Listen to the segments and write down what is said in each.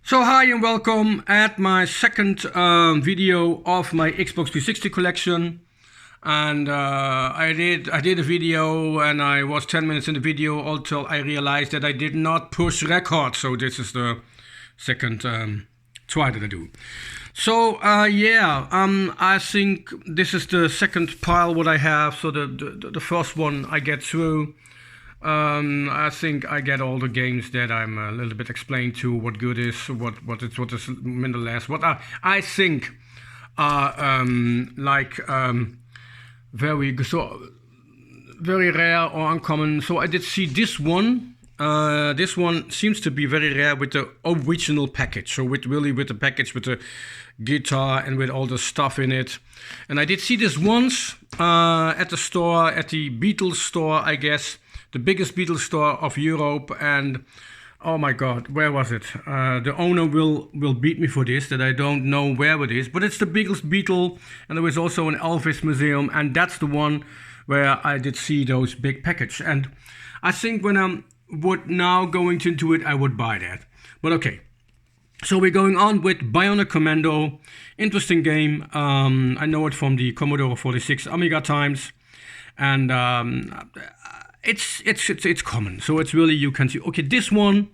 So hi and welcome at my second video of my Xbox 360 collection. And I did a video and I was 10 minutes in the video until I realized that I did not push record. So this is the second try that I do. So I think this is the second pile what I have. So the first one I get through. I think I get all the games that I'm a little bit explained to what good is, what is less, what I think are very rare or uncommon. So I did see this one. This one seems to be very rare with the original package. So with the package with the guitar and with all the stuff in it. And I did see this once at the store, at the Beatles store, I guess. The biggest Beatles store of Europe, and oh my god, where was it? The owner will beat me for this, that I don't know where it is, but it's the biggest Beatle, and there is also an Elvis museum, and that's the one where I did see those big package. And I think when I would now going into it, I would buy that. But okay, so we're going on with Bionic Commando. Interesting game. I know it from the Commodore 46 Amiga times, and it's common, so it's really, you can see. Okay, this one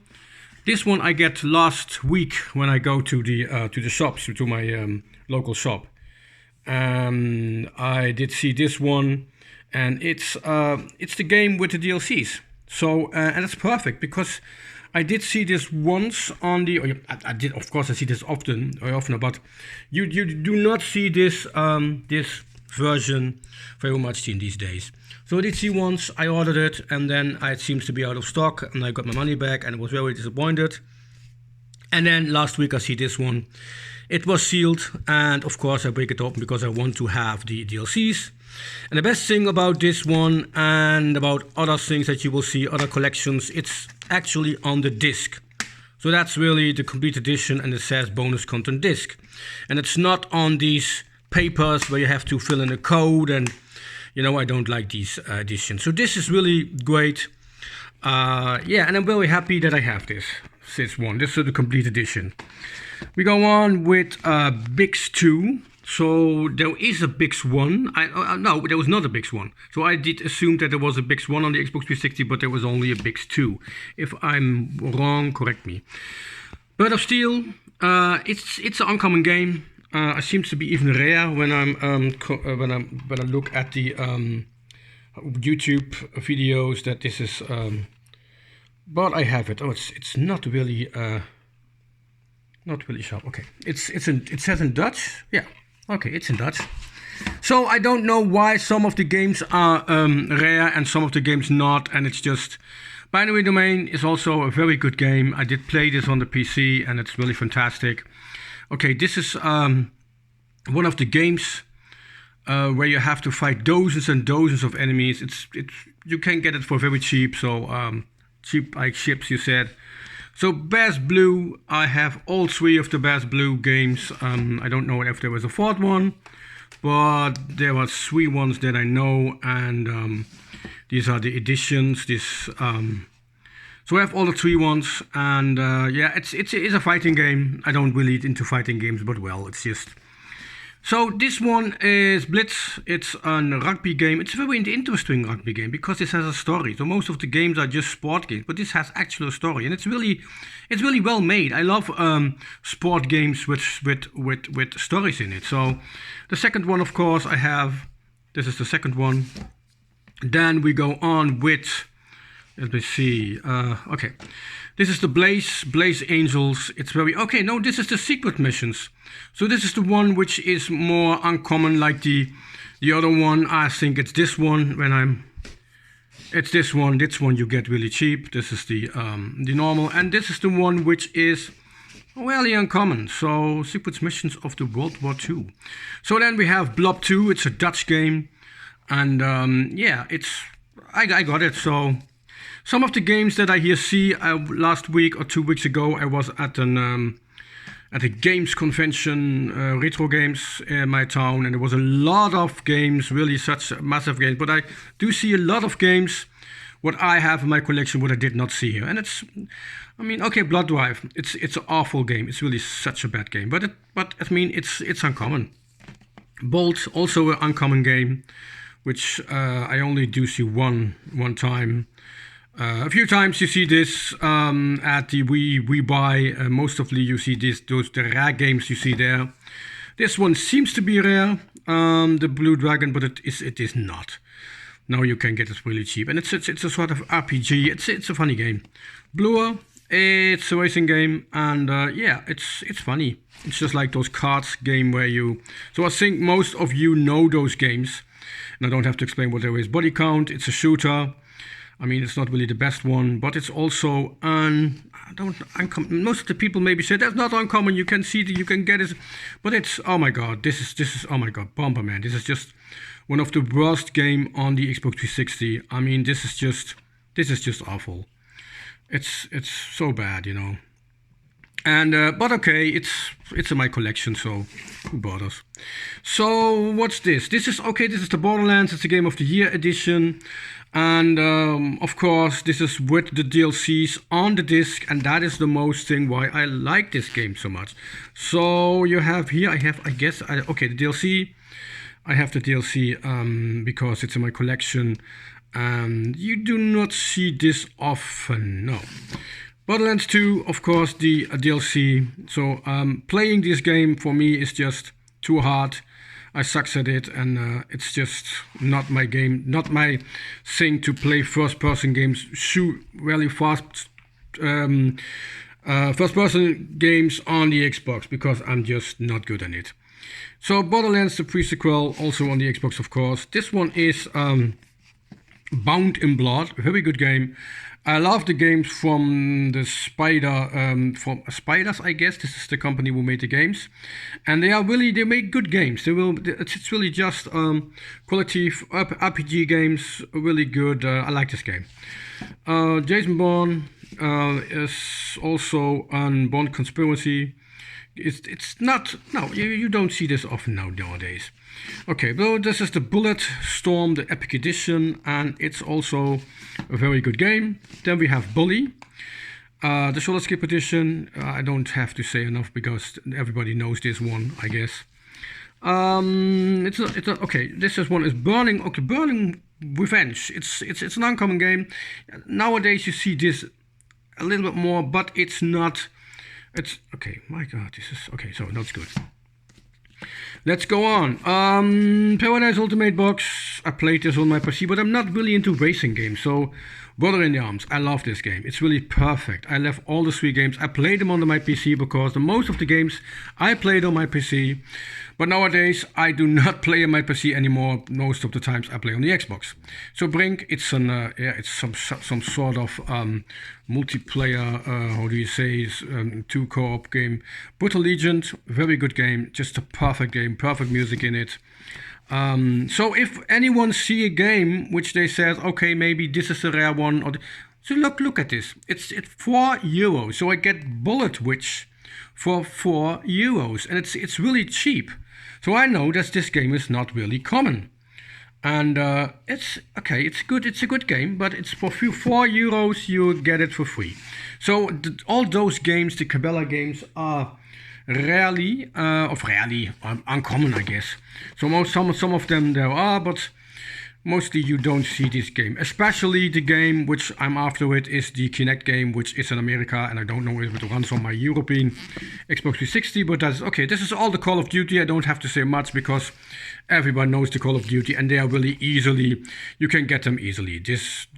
I get last week when I go to the shops, to my local shop. I did see this one, and it's the game with the DLCs. So and it's perfect because I did see this once on the. I did, of course, I see this often, but you do not see this this version very much in these days. So I did see once, I ordered it, and then it seems to be out of stock, and I got my money back, and I was very disappointed. And then last week I see this one. It was sealed, and of course I break it open because I want to have the DLCs. And the best thing about this one, and about other things that you will see, other collections, it's actually on the disc. So that's really the complete edition, and it says bonus content disc. And it's not on these papers where you have to fill in a code, and you know, I don't like these editions. So this is really great. And I'm very happy that I have this one. This is the complete edition. We go on with Bix 2. So there is a Bix 1. No, there was not a Bix 1. So I did assume that there was a Bix 1 on the Xbox 360, but there was only a Bix 2. If I'm wrong, correct me. Bird of Steel. It's an uncommon game. It seems to be even rare when I look at the YouTube videos that this is. But I have it. Oh, it's not really sharp. Okay, it says in Dutch. Yeah. Okay, it's in Dutch. So I don't know why some of the games are rare and some of the games not, and it's just. Binary Domain is also a very good game. I did play this on the PC, and it's really fantastic. Okay, this is one of the games where you have to fight dozens and dozens of enemies. It's you can get it for very cheap. So cheap like ships, you said. So BlazBlue, I have all three of the BlazBlue games. I don't know if there was a fourth one, but there were three ones that I know, and these are the editions. So I have all the three ones, and it's a fighting game. I don't really into fighting games, but well, it's just. So this one is Blitz. It's a rugby game. It's a very interesting rugby game because this has a story. So most of the games are just sport games, but this has actually a story, and it's really well made. I love sport games with stories in it. So the second one, of course, I have. This is the second one. Then we go on with. Let me see. Okay, this is the Blaze Angels. It's very okay. No, this is the secret missions. So this is the one which is more uncommon, like the other one. I think it's this one. It's this one. This one you get really cheap. This is the normal, and this is the one which is really uncommon. So secret missions of the World War II. So then we have Blob 2. It's a Dutch game, and I got it. So. Some of the games that I see last week or 2 weeks ago, I was at a games convention, retro games in my town, and there was a lot of games, really such massive games. But I do see a lot of games what I have in my collection, what I did not see here. And it's, I mean, okay, Blood Drive, it's an awful game. It's really such a bad game, but I mean, it's uncommon. Bolt, also an uncommon game, which I only do see one time. A few times you see this at the We Buy. Mostly you see the rare games you see there. This one seems to be rare, the Blue Dragon, but it is not. Now you can get it really cheap, and it's a sort of RPG. It's a funny game. Bluer, it's a racing game, and yeah, it's funny. It's just like those cards game where you. So I think most of you know those games, and I don't have to explain what there is. Body Count, it's a shooter. I mean, it's not really the best one, but it's also most of the people maybe say that's not uncommon. You can see that you can get it, but it's, oh my god, this is oh my god, Bomberman. This is just one of the worst game on the Xbox 360. I mean, this is just awful. It's so bad, you know. And but okay, it's in my collection, so who bothers? So what's this? This is the Borderlands. It's a Game of the Year edition. And of course, this is with the DLCs on the disc, and that is the most thing why I like this game so much. So you have here, the DLC. I have the DLC because it's in my collection, and you do not see this often, no. Borderlands 2, of course, the DLC. So playing this game for me is just too hard. I sucks at it, and it's just not my game, not my thing to play first-person games, shoot really fast first-person games on the Xbox, because I'm just not good at it. So Borderlands, the pre-sequel, also on the Xbox, of course. This one is Bound in Blood, a very good game. I love the games from the from Spiders, I guess. This is the company who made the games, and they make good games. It's really just quality RPG games, really good. I like this game. Jason Bourne is also on Bond Conspiracy. It's not, no, you don't see this often nowadays. Okay, well, this is the Bulletstorm, the Epic Edition, and it's also a very good game. Then we have Bully, the Solid Skip Edition. I don't have to say enough because everybody knows this one, I guess. This one is Burning. Okay, Burning Revenge. It's an uncommon game. Nowadays you see this a little bit more, but it's not. It's okay. My God, this is okay. So that's good. Let's go on. Paradise Ultimate Box. I played this on my PC, but I'm not really into racing games. So, Brother in the Arms. I love this game. It's really perfect. I love all the 3 games. I played them on my PC because most of the games I played on my PC. But nowadays, I do not play on my PC anymore. Most of the times, I play on the Xbox. So, Brink. It's some sort of multiplayer. How do you say? 2 co-op game. Brutal Legion. Very good game. Just a perfect game. Perfect music in it. So if anyone see a game which they said, okay, maybe this is a rare one, so look at this. It's €4. So I get Bullet Witch for €4, and it's really cheap. So I know that this game is not really common, and it's okay. It's good. It's a good game, but it's for €4. You get it for free. So all those games, the Cabela games, are rarely uncommon, I guess. So some of them there are, but mostly you don't see this game. Especially the game which I'm after it is the Kinect game, which is in America, and I don't know if it runs on my European Xbox 360, but that's okay. This is all the Call of Duty. I don't have to say much because everyone knows the Call of Duty, and they are really easily, you can get them easily. This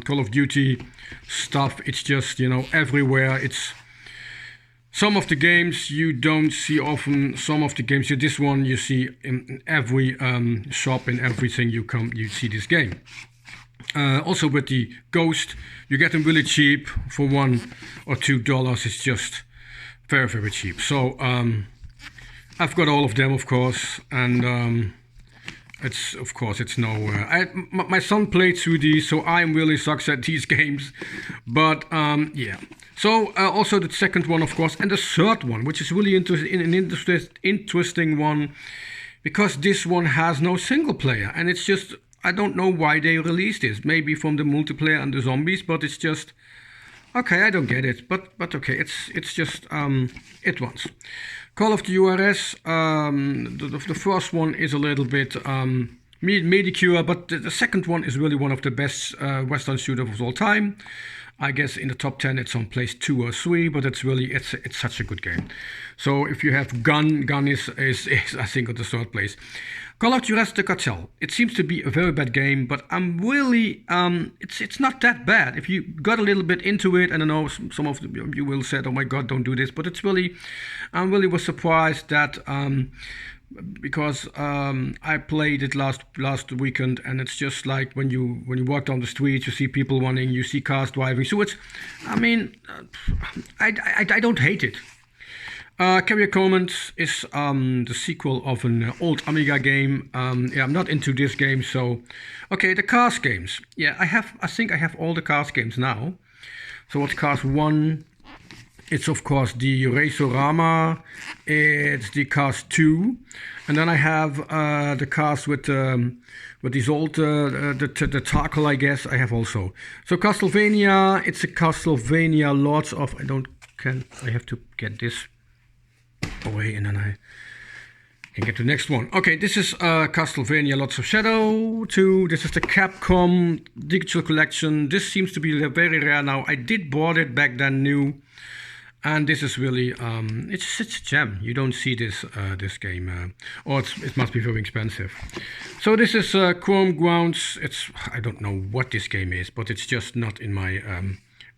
Call of Duty stuff, it's just, you know, everywhere. It's some of the games you don't see often. Some of the games, this one you see in every shop, in everything you see this game. Also with the Ghost, you get them really cheap for $1 or $2. It's just very, very cheap. So I've got all of them, of course, and it's no. My son played through these, so I'm really sucks at these games. But yeah. So also the second one, of course, and the third one, which is really interesting one, because this one has no single player, and it's just I don't know why they released this. Maybe from the multiplayer and the zombies, but it's just okay. I don't get it, but okay. It's just it once. Call of the URS. The first one is a little bit mediocre, but the second one is really one of the best Western shooters of all time. I guess in the top 10 it's on place 2 or 3, but it's such a good game. So if you have Gun is I think on the third place. Call of Duty The Cartel. It seems to be a very bad game, but I'm really it's not that bad. If you got a little bit into it, and I know some of you will say, oh my god, don't do this, but it's really, I really was surprised that because I played it last weekend, and it's just like when you walk down the street, you see people running, you see cars driving. So it's, I mean, I don't hate it. Carrier Command is the sequel of an old Amiga game. Yeah, I'm not into this game, so okay. The Cars games. Yeah, I think I have all the Cars games now. So what's Cars 1? It's of course the Racerama, it's the Cars 2, and then I have the Cars with these old the Tarkle, I guess I have also. So Castlevania, it's a Castlevania Lords of, I have to get this away and then I can get to the next one. Okay, this is Castlevania Lords of Shadow 2. This is the Capcom Digital Collection. This seems to be very rare now. I did bought it back then new. And this is really, it's a gem. You don't see this this game, or it must be very expensive. So this is Chrome Grounds. I don't know what this game is, but it's just not in my,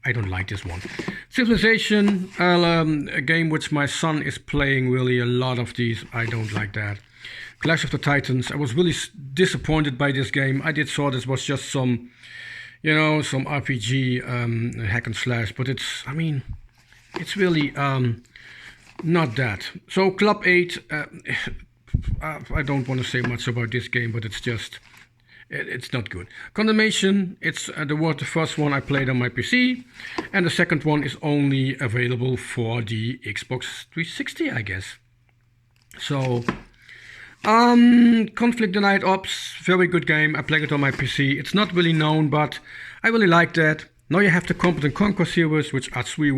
I don't like this one. Civilization, a game which my son is playing really a lot of these. I don't like that. Clash of the Titans. I was really disappointed by this game. I did thought this was just some, some RPG hack and slash, but it's really not that. So Club 8, I don't want to say much about this game, but it's just, it's not good. Condemnation, it's the first one I played on my PC, and the second one is only available for the Xbox 360, I guess. So, Conflict Denied Ops, very good game. I played it on my PC. It's not really known, but I really like that. Now you have the Command & Conquer series, which are 3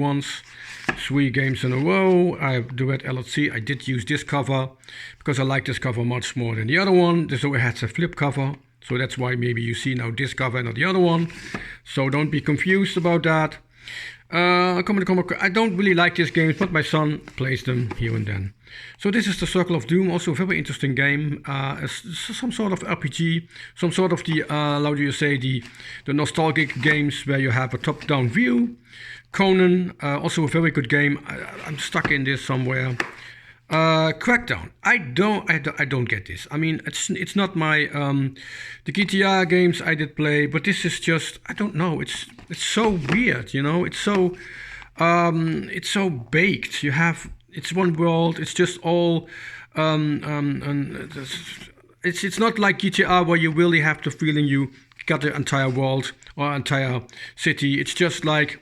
games in a row. I have Duet LLC. I did use this cover because I like this cover much more than the other one. This always has a flip cover, so that's why maybe you see now this cover and not the other one. So don't be confused about that. Command & Conquer. I don't really like these games, but my son plays them here and then. So this is the Circle of Doom, also a very interesting game. Some sort of RPG, some sort of the, how do you say, the nostalgic games where you have a top-down view. Conan, also a very good game. I'm stuck in this somewhere. Crackdown. I don't get this. I mean, it's not my the GTA games I did play, but this is just, I don't know. It's so weird, It's so baked. It's one world. It's just all. It's not like GTA where you really have the feeling you got the entire world or entire city. It's just like,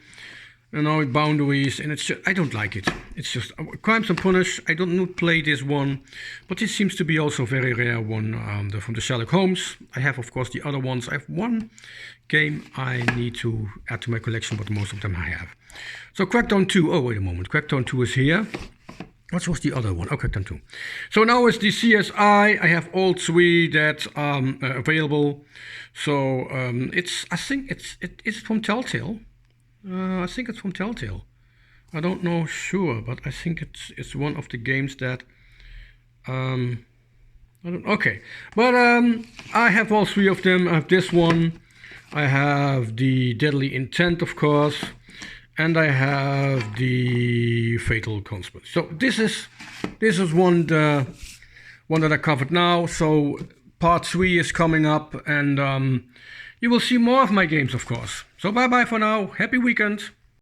boundaries, and it's just, I don't like it. It's just Crimes and Punish. I don't play this one, but this seems to be also a very rare one from the Sherlock Holmes. I have, of course, the other ones. I have one game I need to add to my collection, but most of them I have. So Crackdown 2. Oh, wait a moment. Crackdown 2 is here. What was the other one? Oh, Crackdown 2. So now it's the CSI. I have all 3 that available. So I think it's from Telltale. I think it's from Telltale. I don't know sure, but I think it's one of the games that okay. But I have all 3 of them. I have this one. I have the Deadly Intent, of course, and I have the Fatal Conspiracy. So this is one that I covered now. So part 3 is coming up, and you will see more of my games, of course. So bye-bye for now. Happy weekend.